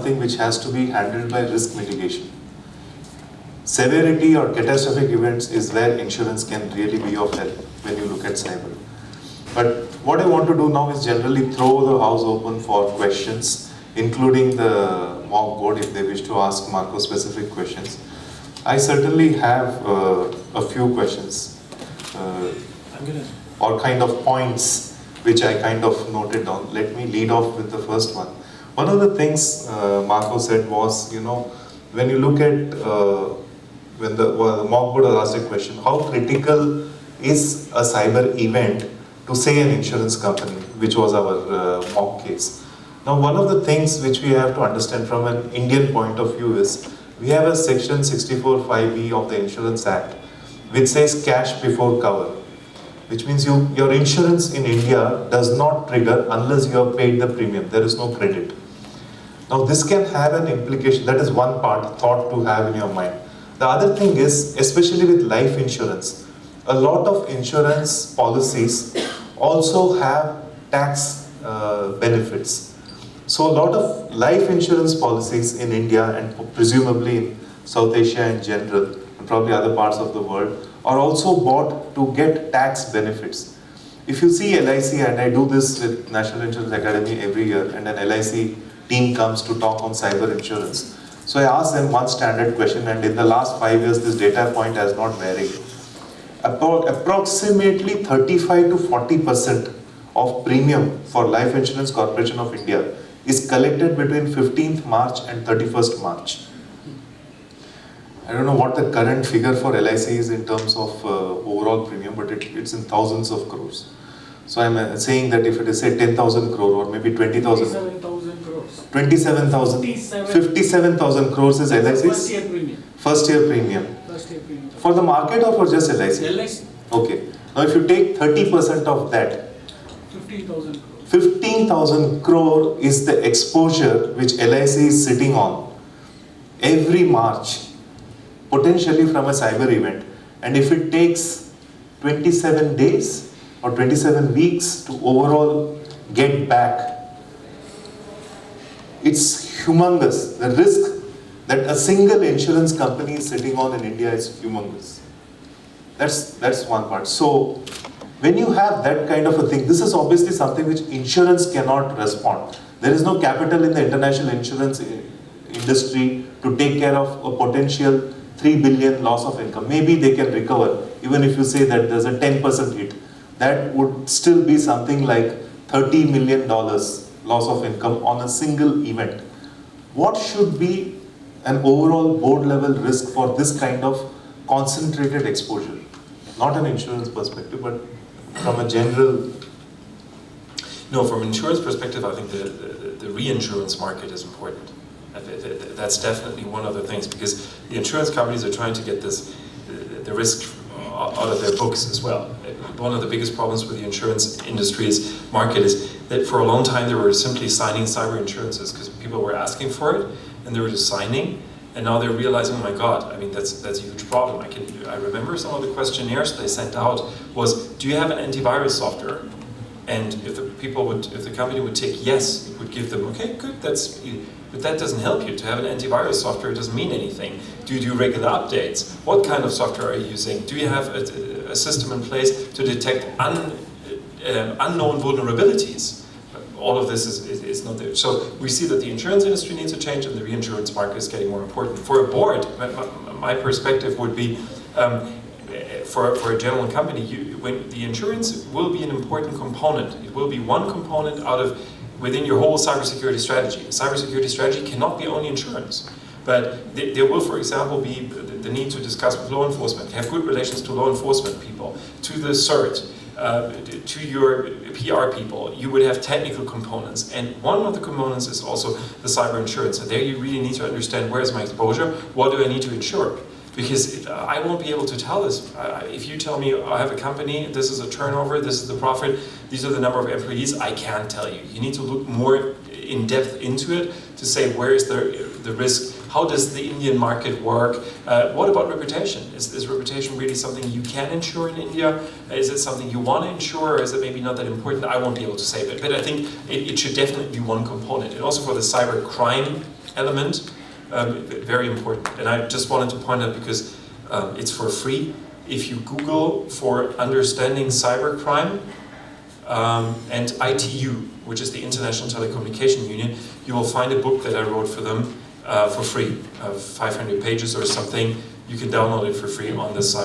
something which has to be handled by risk mitigation. Severity or catastrophic events is where insurance can really be of help when you look at cyber. But what I want to do now is generally throw the house open for questions, including the mock board if they wish to ask Marco specific questions. I certainly have a few questions or kind of points which I kind of noted down. Let me lead off with the first one. One of the things Marco said was, when you look at when the mock board has asked a question, how critical is a cyber event to say an insurance company, which was our mock case. Now, one of the things which we have to understand from an Indian point of view is, we have a section 64(5)(b) of the Insurance Act, which says cash before cover, which means your insurance in India does not trigger unless you have paid the premium. There is no credit. Now, this can have an implication. That is one part, thought to have in your mind. The other thing is, especially with life insurance, a lot of insurance policies also have tax benefits. So a lot of life insurance policies in India and presumably in South Asia in general, and probably other parts of the world, are also bought to get tax benefits. If you see LIC, and I do this with National Insurance Academy every year, and an LIC team comes to talk on cyber insurance. So I asked them one standard question, and in the last 5 years, this data point has not varied. Approximately 35 to 40% of premium for Life Insurance Corporation of India is collected between 15th March and 31st March. I don't know what the current figure for LIC is in terms of overall premium, but it's in thousands of crores. So I'm saying that if it is say 10,000 crore or maybe 20,000. 27,000 crores. 27,000. 57,000 crores is LIC's? First year premium. First year premium. First year premium. For the market or for just LIC? LIC. Okay. Now if you take 30% of that, 15,000 crores. 15,000 crore is the exposure which LIC is sitting on every March, potentially from a cyber event. And if it takes 27 days or 27 weeks to overall get back, it's humongous. The risk that a single insurance company is sitting on in India is humongous. That's one part. So when you have that kind of a thing, this is obviously something which insurance cannot respond. There is no capital in the international insurance industry to take care of a potential 3 billion loss of income. Maybe they can recover, even if you say that there's a 10% hit. That would still be something like $30 million loss of income on a single event. What should be an overall board level risk for this kind of concentrated exposure? Not an insurance perspective, but from a general... No, from an insurance perspective, I think the reinsurance market is important. That's definitely one of the things, because the insurance companies are trying to get the risk out of their books as well. One of the biggest problems with the insurance industry's market is that for a long time they were simply signing cyber insurances because people were asking for it and they were just signing, and now they're realizing, oh my god, I mean that's a huge problem. I remember some of the questionnaires they sent out was, do you have an antivirus software? And if the company would take yes, it would give them, okay, good, but that doesn't help you. To have an antivirus software doesn't mean anything. Do you do regular updates? What kind of software are you using? Do you have a system in place to detect unknown vulnerabilities? All of this is not there. So we see that the insurance industry needs a change and the reinsurance market is getting more important. For a board, my perspective would be, for a general company, when the insurance will be an important component. It will be one component within your whole cybersecurity strategy. Cybersecurity strategy cannot be only insurance, but there will, for example, be the need to discuss with law enforcement, have good relations to law enforcement people, to the CERT, to your PR people. You would have technical components, and one of the components is also the cyber insurance. And there you really need to understand, where is my exposure, what do I need to insure? Because I won't be able to tell this. If you tell me I have a company, this is a turnover, this is the profit, these are the number of employees, I can't tell you. You need to look more in depth into it to say, where is the risk, how does the Indian market work, what about reputation? Is reputation really something you can insure in India? Is it something you want to insure, or is it maybe not that important? I won't be able to say that, but I think it should definitely be one component. And also for the cyber crime element, very important. And I just wanted to point out, because it's for free. If you Google for understanding cybercrime and ITU, which is the International Telecommunication Union, you will find a book that I wrote for them for free, 500 pages or something. You can download it for free on the site.